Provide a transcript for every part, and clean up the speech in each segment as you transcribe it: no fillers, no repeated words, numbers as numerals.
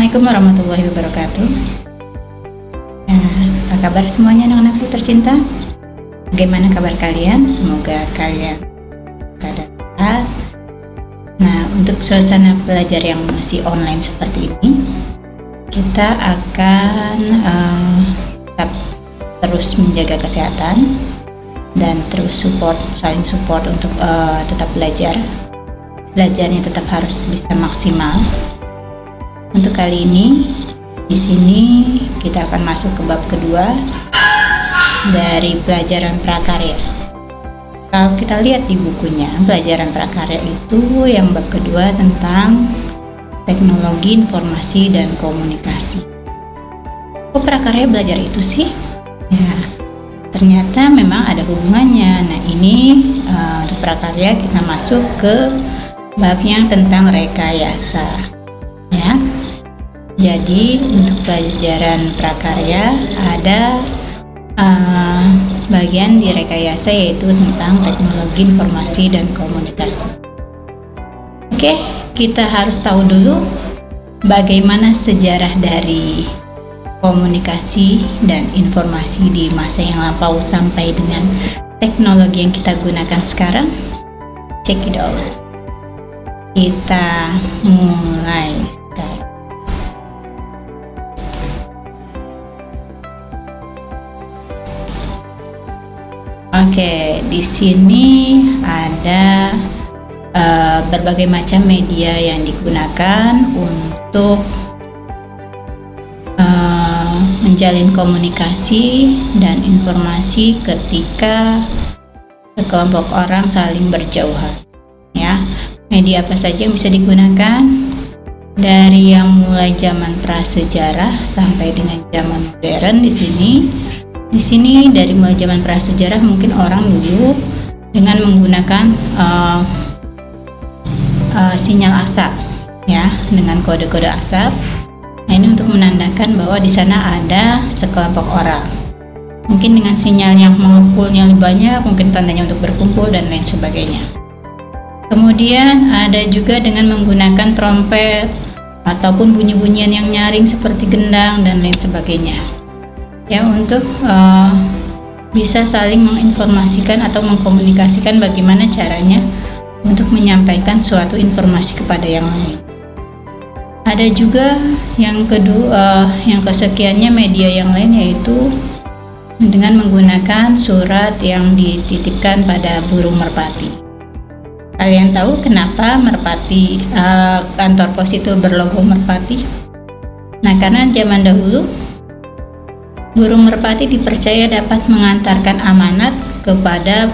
Assalamualaikum warahmatullahi wabarakatuh. Apa kabar semuanya anak-anakku tercinta? Bagaimana kabar kalian? Semoga kalian keadaan sehat. Nah, untuk suasana belajar yang masih online seperti ini, kita akan tetap terus menjaga kesehatan dan terus saling support untuk tetap belajar. Belajarnya tetap harus bisa maksimal. Untuk kali ini, di sini kita akan masuk ke bab kedua dari pelajaran prakarya. Kalau kita lihat di bukunya, pelajaran prakarya itu yang bab kedua tentang teknologi informasi dan komunikasi. Kok prakarya belajar itu sih? Ya, ternyata memang ada hubungannya. Nah, ini untuk prakarya kita masuk ke bab yang tentang rekayasa. Ya. Jadi untuk pelajaran prakarya ada bagian di rekayasa, yaitu tentang teknologi informasi dan komunikasi. Oke, kita harus tahu dulu bagaimana sejarah dari komunikasi dan informasi di masa yang lampau sampai dengan teknologi yang kita gunakan sekarang. Check it out. Kita mulai. Oke, di sini ada berbagai macam media yang digunakan untuk menjalin komunikasi dan informasi ketika sekelompok orang saling berjauhan. Ya, media apa saja yang bisa digunakan? Dari yang mulai zaman prasejarah sampai dengan zaman modern di sini. Di sini dari mulai zaman prasejarah mungkin orang dulu dengan menggunakan sinyal asap, ya, dengan kode-kode asap. Nah, ini untuk menandakan bahwa di sana ada sekelompok orang. Mungkin dengan sinyal yang mengepulnya lebih banyak, mungkin tandanya untuk berkumpul dan lain sebagainya. Kemudian ada juga dengan menggunakan trompet ataupun bunyi-bunyian yang nyaring seperti gendang dan lain sebagainya. Ya, untuk bisa saling menginformasikan atau mengkomunikasikan bagaimana caranya untuk menyampaikan suatu informasi kepada yang lain. Ada juga yang kedua, yang kesekiannya media yang lain, yaitu dengan menggunakan surat yang dititipkan pada burung merpati. Kalian tahu kenapa merpati, kantor pos itu berlogo merpati? Nah, karena zaman dahulu burung merpati dipercaya dapat mengantarkan amanat kepada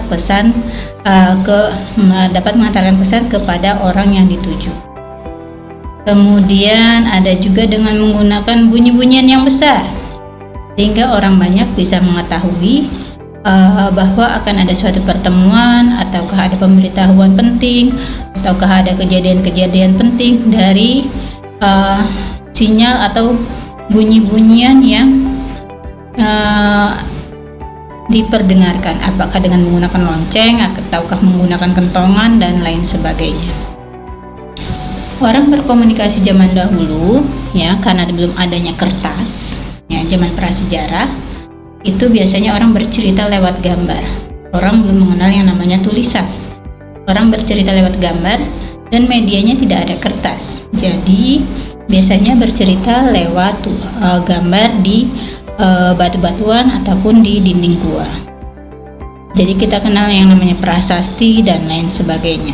dapat mengantarkan pesan kepada orang yang dituju. Kemudian ada juga dengan menggunakan bunyi-bunyian yang besar, sehingga orang banyak bisa mengetahui bahwa akan ada suatu pertemuan, ataukah ada pemberitahuan penting, ataukah ada kejadian-kejadian penting dari sinyal atau bunyi-bunyian yang diperdengarkan, apakah dengan menggunakan lonceng ataukah menggunakan kentongan dan lain sebagainya. Orang berkomunikasi zaman dahulu, ya, karena belum adanya kertas, ya, zaman prasejarah itu biasanya orang bercerita lewat gambar. Orang belum mengenal yang namanya tulisan. Orang bercerita lewat gambar dan medianya tidak ada kertas. Jadi biasanya bercerita lewat gambar di batu-batuan ataupun di dinding gua. Jadi kita kenal yang namanya prasasti dan lain sebagainya.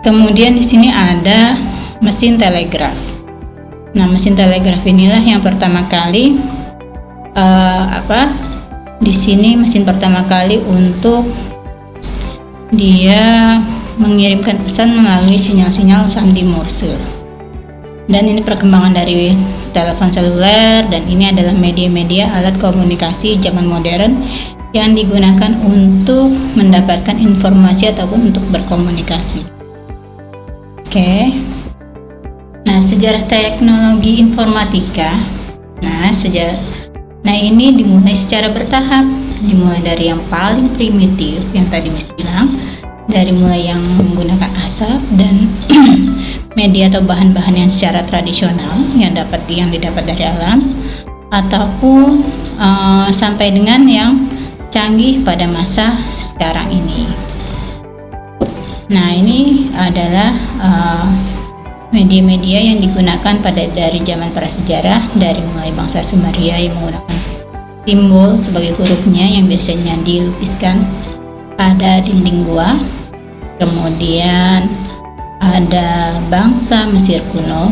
Kemudian di sini ada mesin telegraf. Nah, mesin telegraf inilah yang pertama kali di sini mesin pertama kali untuk dia mengirimkan pesan melalui sinyal-sinyal sandi Morse. Dan ini perkembangan dari telepon seluler, dan ini adalah media-media alat komunikasi zaman modern yang digunakan untuk mendapatkan informasi ataupun untuk berkomunikasi. Oke. Nah, sejarah teknologi informatika. Nah, ini dimulai secara bertahap, dimulai dari yang paling primitif yang tadi Miss bilang, dari mulai yang menggunakan asap dan media atau bahan-bahan yang secara tradisional yang didapat dari alam, ataupun sampai dengan yang canggih pada masa sekarang ini. Nah, ini adalah media-media yang digunakan dari zaman prasejarah, dari mulai bangsa Sumeria yang menggunakan simbol sebagai hurufnya yang biasanya dilukiskan pada dinding gua. Kemudian ada bangsa Mesir kuno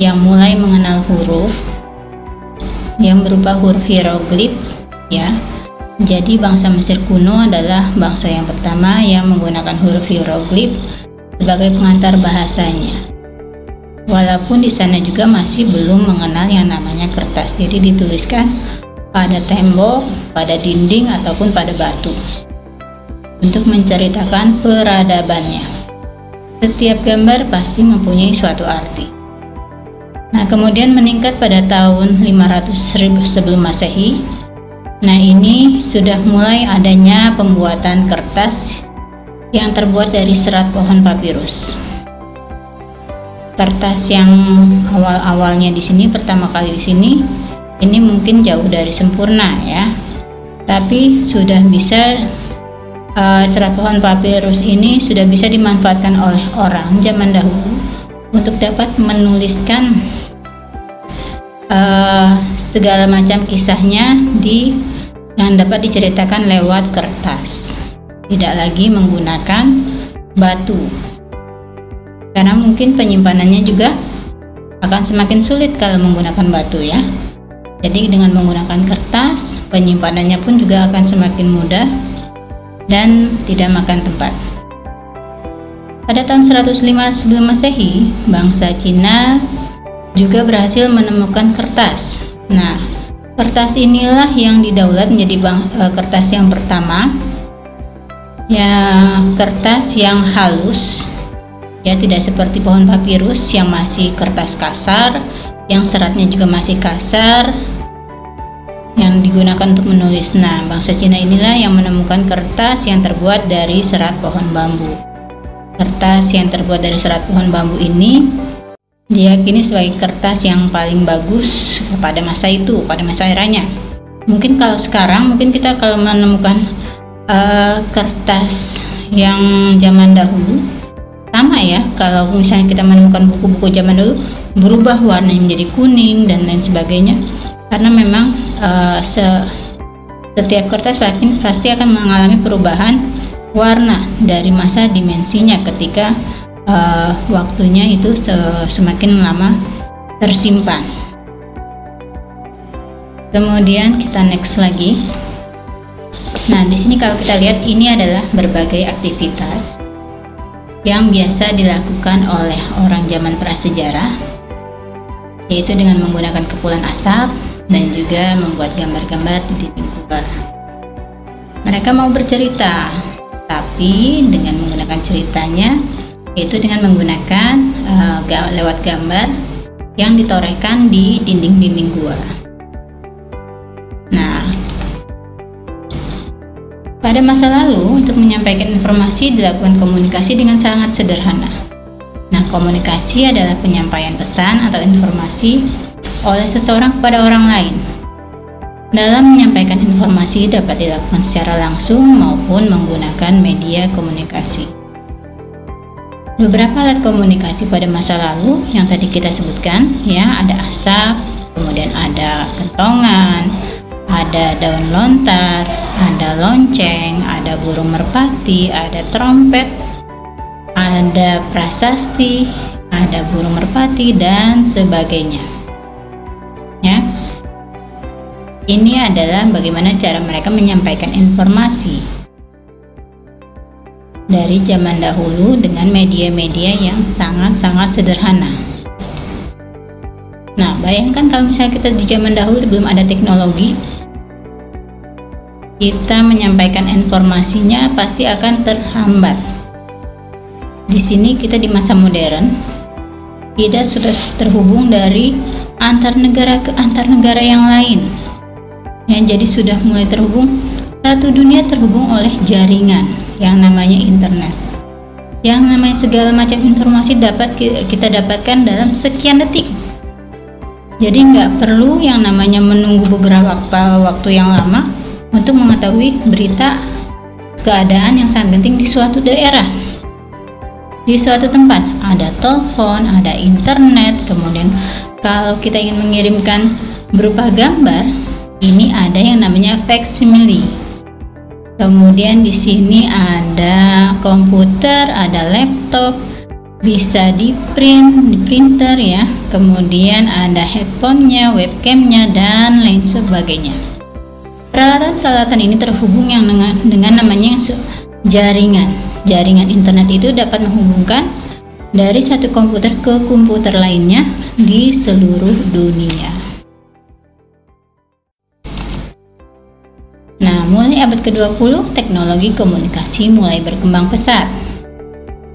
yang mulai mengenal huruf yang berupa huruf hieroglif, ya. Jadi bangsa Mesir kuno adalah bangsa yang pertama yang menggunakan huruf hieroglif sebagai pengantar bahasanya. Walaupun di sana juga masih belum mengenal yang namanya kertas. Jadi dituliskan pada tembok, pada dinding ataupun pada batu untuk menceritakan peradabannya. Setiap gambar pasti mempunyai suatu arti. Nah, kemudian meningkat pada tahun 500 sebelum Masehi. Nah, ini sudah mulai adanya pembuatan kertas yang terbuat dari serat pohon papirus. Kertas yang awal-awalnya di sini, pertama kali di sini, ini mungkin jauh dari sempurna, ya. Tapi sudah bisa serat pohon papirus ini sudah bisa dimanfaatkan oleh orang zaman dahulu untuk dapat menuliskan segala macam kisahnya yang dapat diceritakan lewat kertas, tidak lagi menggunakan batu, karena mungkin penyimpanannya juga akan semakin sulit kalau menggunakan batu, ya. Jadi dengan menggunakan kertas, penyimpanannya pun juga akan semakin mudah dan tidak makan tempat. Pada tahun 105 sebelum Masehi, bangsa Cina juga berhasil menemukan kertas. Nah, kertas inilah yang didaulat menjadi kertas yang pertama, ya, kertas yang halus, ya, tidak seperti pohon papirus yang masih kertas kasar, yang seratnya juga masih kasar, yang digunakan untuk menulis. Nah, bangsa Cina inilah yang menemukan kertas yang terbuat dari serat pohon bambu. Kertas yang terbuat dari serat pohon bambu ini diyakini sebagai kertas yang paling bagus pada masa itu, pada masa eranya. Mungkin kalau sekarang, mungkin kita kalau menemukan kertas yang zaman dahulu, sama ya, kalau misalnya kita menemukan buku-buku zaman dulu berubah warnanya menjadi kuning dan lain sebagainya, karena memang setiap kertas pasti akan mengalami perubahan warna dari masa dimensinya ketika waktunya itu semakin lama tersimpan. Kemudian kita next lagi. Nah, di sini kalau kita lihat, ini adalah berbagai aktivitas yang biasa dilakukan oleh orang zaman prasejarah, yaitu dengan menggunakan kepulan asap dan juga membuat gambar-gambar di dinding gua. Mereka mau bercerita, tapi dengan menggunakan ceritanya yaitu dengan menggunakan lewat gambar yang ditorehkan di dinding-dinding gua. Nah, pada masa lalu untuk menyampaikan informasi dilakukan komunikasi dengan sangat sederhana. Nah, komunikasi adalah penyampaian pesan atau informasi oleh seseorang kepada orang lain. Dalam menyampaikan informasi dapat dilakukan secara langsung maupun menggunakan media komunikasi. Beberapa alat komunikasi pada masa lalu yang tadi kita sebutkan, ya, ada asap, kemudian ada kentongan, ada daun lontar, ada lonceng, ada burung merpati, ada trompet, ada prasasti, ada burung merpati dan sebagainya. Ya. Ini adalah bagaimana cara mereka menyampaikan informasi dari zaman dahulu dengan media-media yang sangat-sangat sederhana. Nah, bayangkan kalau misalnya kita di zaman dahulu belum ada teknologi, kita menyampaikan informasinya pasti akan terhambat. Di sini kita di masa modern, kita sudah terhubung dari antar negara ke antar negara yang lain. Ya, jadi sudah mulai terhubung, satu dunia terhubung oleh jaringan yang namanya internet. Yang namanya segala macam informasi dapat kita dapatkan dalam sekian detik. Jadi nggak perlu yang namanya menunggu beberapa waktu yang lama untuk mengetahui berita keadaan yang sangat genting di suatu daerah, di suatu tempat. Ada telepon, ada internet, kemudian kalau kita ingin mengirimkan berupa gambar, ini ada yang namanya facsimile. Kemudian di sini ada komputer, ada laptop, bisa di printer ya. Kemudian ada headphone-nya, webcam-nya, dan lain sebagainya. Peralatan-peralatan ini terhubung yang dengan namanya jaringan. Jaringan internet itu dapat menghubungkan dari satu komputer ke komputer lainnya di seluruh dunia. Nah, mulai abad ke-20, teknologi komunikasi mulai berkembang pesat.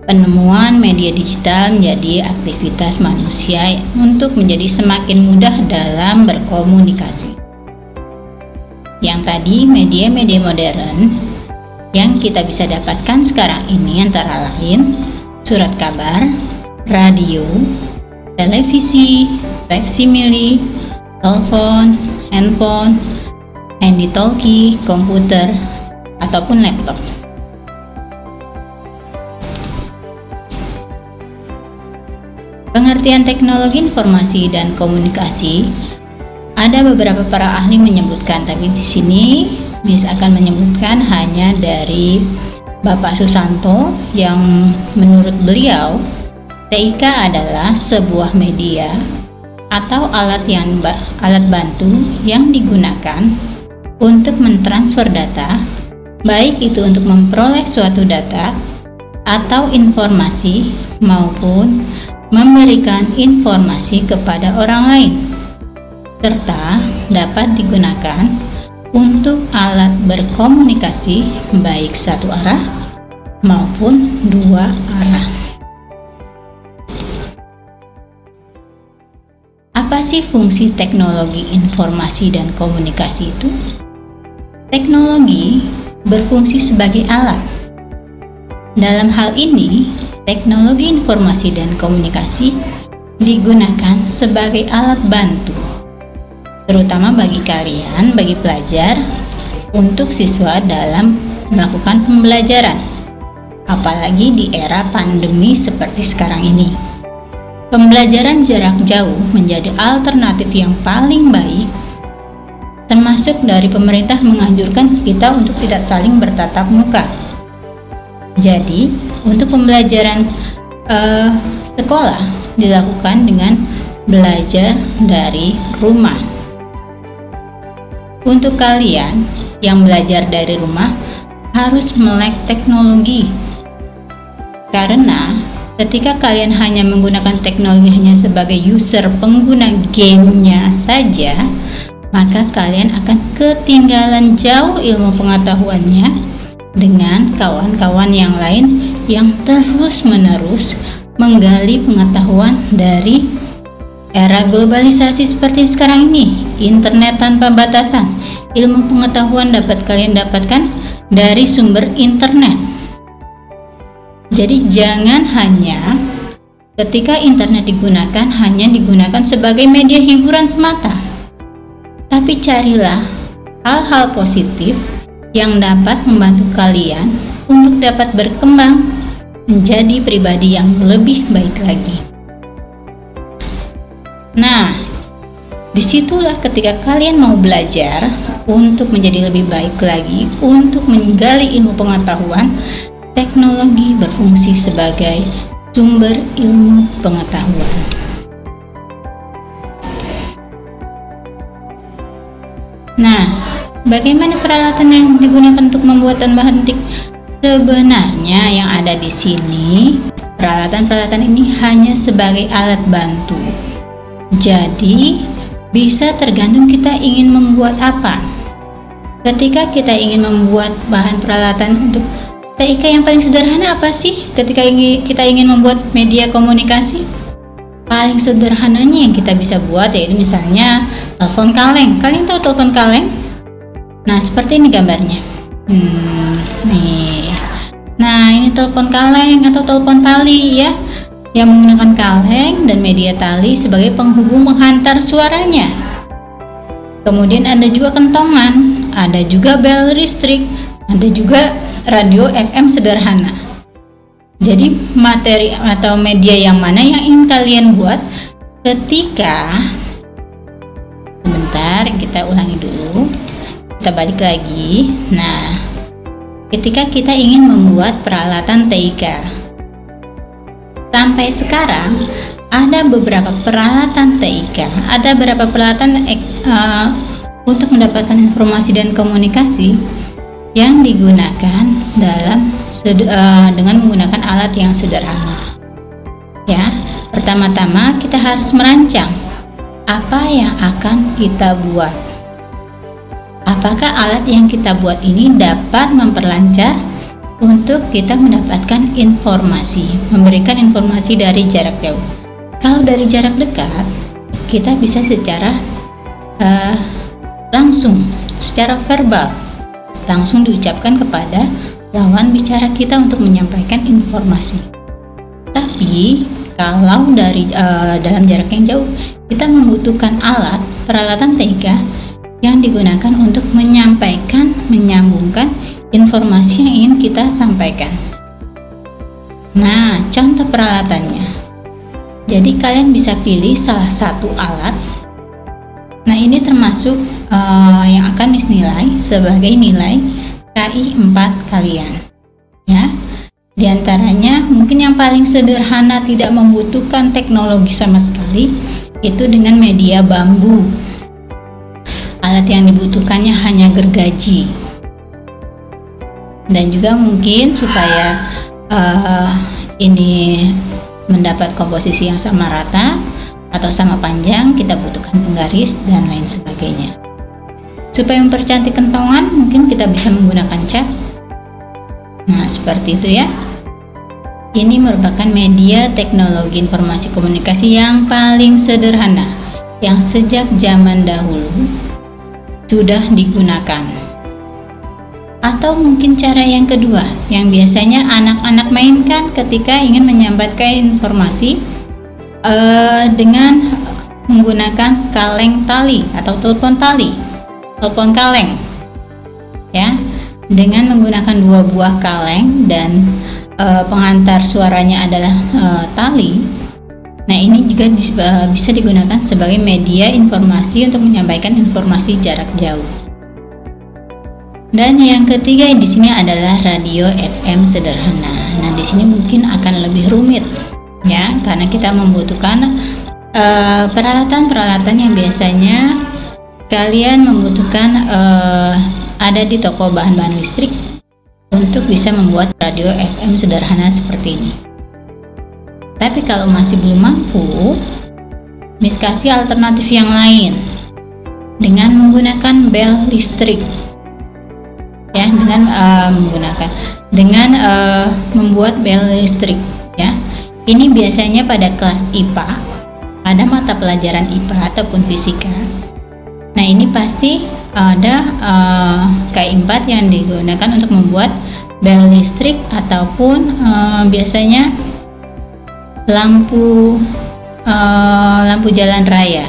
Penemuan media digital menjadi aktivitas manusia untuk menjadi semakin mudah dalam berkomunikasi. Yang tadi media-media modern yang kita bisa dapatkan sekarang ini antara lain surat kabar, radio, televisi, facsimile, telepon, handphone, handy-talkie, komputer, ataupun laptop. Pengertian teknologi informasi dan komunikasi, ada beberapa para ahli menyebutkan, tapi di sini akan menyebutkan hanya dari Bapak Susanto yang menurut beliau TIK adalah sebuah media atau alat bantu yang digunakan untuk mentransfer data, baik itu untuk memperoleh suatu data atau informasi maupun memberikan informasi kepada orang lain, serta dapat digunakan untuk alat berkomunikasi baik satu arah maupun dua arah. Apa sih fungsi teknologi informasi dan komunikasi itu? Teknologi berfungsi sebagai alat. Dalam hal ini, teknologi informasi dan komunikasi digunakan sebagai alat bantu, terutama bagi kalian, bagi pelajar, untuk siswa dalam melakukan pembelajaran, apalagi di era pandemi seperti sekarang ini. Pembelajaran jarak jauh menjadi alternatif yang paling baik, termasuk dari pemerintah menganjurkan kita untuk tidak saling bertatap muka. Jadi, untuk pembelajaran sekolah dilakukan dengan belajar dari rumah. Untuk kalian yang belajar dari rumah harus melek teknologi, karena ketika kalian hanya menggunakan teknologi hanya sebagai user pengguna gamenya saja, maka kalian akan ketinggalan jauh ilmu pengetahuannya dengan kawan-kawan yang lain yang terus-menerus menggali pengetahuan dari era globalisasi seperti sekarang ini. Internet tanpa batasan, ilmu pengetahuan dapat kalian dapatkan dari sumber internet. Jadi jangan hanya ketika internet digunakan hanya digunakan sebagai media hiburan semata, tapi carilah hal-hal positif yang dapat membantu kalian untuk dapat berkembang menjadi pribadi yang lebih baik lagi. Nah, disitulah ketika kalian mau belajar untuk menjadi lebih baik lagi, untuk menggali ilmu pengetahuan, teknologi berfungsi sebagai sumber ilmu pengetahuan. Nah, bagaimana peralatan yang digunakan untuk membuat bahan tik? Sebenarnya yang ada di sini, peralatan-peralatan ini hanya sebagai alat bantu. Jadi, bisa tergantung kita ingin membuat apa. Ketika kita ingin membuat bahan peralatan untuk TIK yang paling sederhana apa sih? Ketika kita ingin membuat media komunikasi, paling sederhananya yang kita bisa buat yaitu misalnya telepon kaleng. Kalian tahu telepon kaleng? Nah, seperti ini gambarnya. Nih, Nah, ini telepon kaleng atau telepon tali ya, yang menggunakan kaleng dan media tali sebagai penghubung menghantar suaranya. Kemudian ada juga kentongan, ada juga bel listrik, ada juga radio FM sederhana. Jadi materi atau media yang mana yang ingin kalian buat ketika, sebentar kita ulangi dulu, kita balik lagi. Nah, ketika kita ingin membuat peralatan TIK, sampai sekarang ada beberapa peralatan TIK, ada beberapa peralatan untuk mendapatkan informasi dan komunikasi yang digunakan dengan menggunakan alat yang sederhana. Ya, pertama-tama kita harus merancang apa yang akan kita buat. Apakah alat yang kita buat ini dapat memperlancar untuk kita mendapatkan informasi, memberikan informasi dari jarak jauh. Kalau dari jarak dekat, kita bisa secara langsung, secara verbal, langsung diucapkan kepada lawan bicara kita untuk menyampaikan informasi. Tapi kalau dari dalam jarak yang jauh, kita membutuhkan alat peralatan TIK yang digunakan untuk menyampaikan, menyambungkan informasi yang ingin kita sampaikan. Nah, contoh peralatannya. Jadi kalian bisa pilih salah satu alat. Nah, ini termasuk yang akan nilai sebagai nilai KI 4 kalian. Ya. Di antaranya mungkin yang paling sederhana, tidak membutuhkan teknologi sama sekali, itu dengan media bambu. Alat yang dibutuhkannya hanya gergaji, dan juga mungkin supaya ini mendapat komposisi yang sama rata atau sama panjang, kita butuhkan penggaris dan lain sebagainya. Supaya mempercantik kentongan, mungkin kita bisa menggunakan cat. Nah, seperti itu ya. Ini merupakan media teknologi informasi komunikasi yang paling sederhana, yang sejak zaman dahulu sudah digunakan. Atau mungkin cara yang kedua yang biasanya anak-anak mainkan ketika ingin menyampaikan informasi dengan menggunakan kaleng tali atau telepon tali, telepon kaleng ya, dengan menggunakan 2 buah kaleng dan pengantar suaranya adalah tali. Nah, ini juga bisa digunakan sebagai media informasi untuk menyampaikan informasi jarak jauh. Dan yang ketiga di sini adalah radio FM sederhana. Nah, di sini mungkin akan lebih rumit ya, karena kita membutuhkan peralatan-peralatan yang biasanya kalian membutuhkan ada di toko bahan-bahan listrik untuk bisa membuat radio FM sederhana seperti ini. Tapi kalau masih belum mampu, Miss kasih alternatif yang lain dengan menggunakan bel listrik ya, dengan membuat bel listrik ya. Ini biasanya pada kelas IPA, ada mata pelajaran IPA ataupun fisika. Nah, ini pasti ada KI 4 yang digunakan untuk membuat bel listrik ataupun biasanya lampu jalan raya.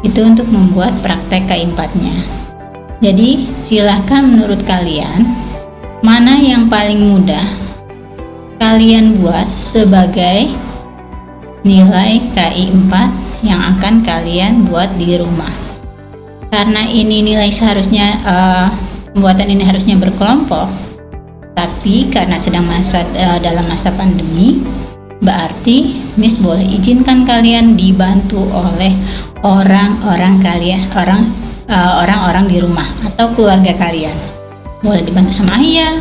Itu untuk membuat praktek KI 4-nya. Jadi silahkan menurut kalian mana yang paling mudah kalian buat sebagai nilai KI 4 yang akan kalian buat di rumah. Karena ini nilai seharusnya pembuatan ini harusnya berkelompok, tapi karena sedang dalam masa pandemi, berarti Miss boleh izinkan kalian dibantu oleh orang-orang di rumah atau keluarga kalian. Boleh dibantu sama ayah,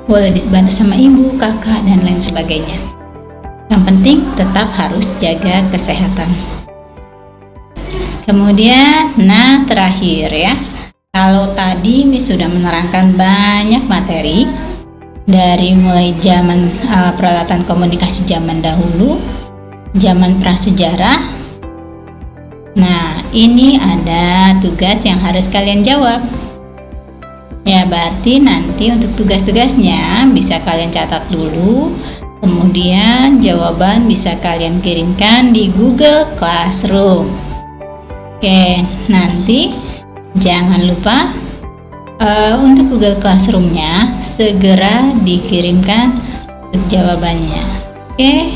boleh dibantu sama ibu, kakak, dan lain sebagainya. Yang penting tetap harus jaga kesehatan. Kemudian, nah terakhir ya, kalau tadi Miss sudah menerangkan banyak materi dari mulai zaman peralatan komunikasi zaman dahulu, zaman prasejarah. Nah, ini ada tugas yang harus kalian jawab. Ya, berarti nanti untuk tugas-tugasnya bisa kalian catat dulu. Kemudian jawaban bisa kalian kirimkan di Google Classroom. Oke, nanti jangan lupa untuk Google Classroom-nya segera dikirimkan untuk jawabannya. Oke,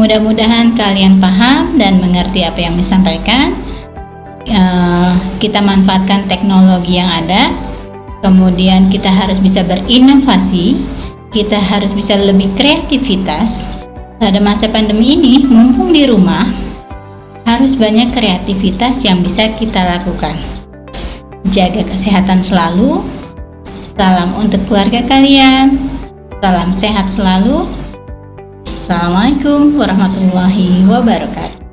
mudah-mudahan kalian paham dan mengerti apa yang disampaikan. Kita manfaatkan teknologi yang ada, kemudian kita harus bisa berinovasi, kita harus bisa lebih kreativitas. Pada masa pandemi ini, mumpung di rumah, harus banyak kreativitas yang bisa kita lakukan. Jaga kesehatan selalu. Salam untuk keluarga kalian. Salam sehat selalu. Assalamualaikum warahmatullahi wabarakatuh.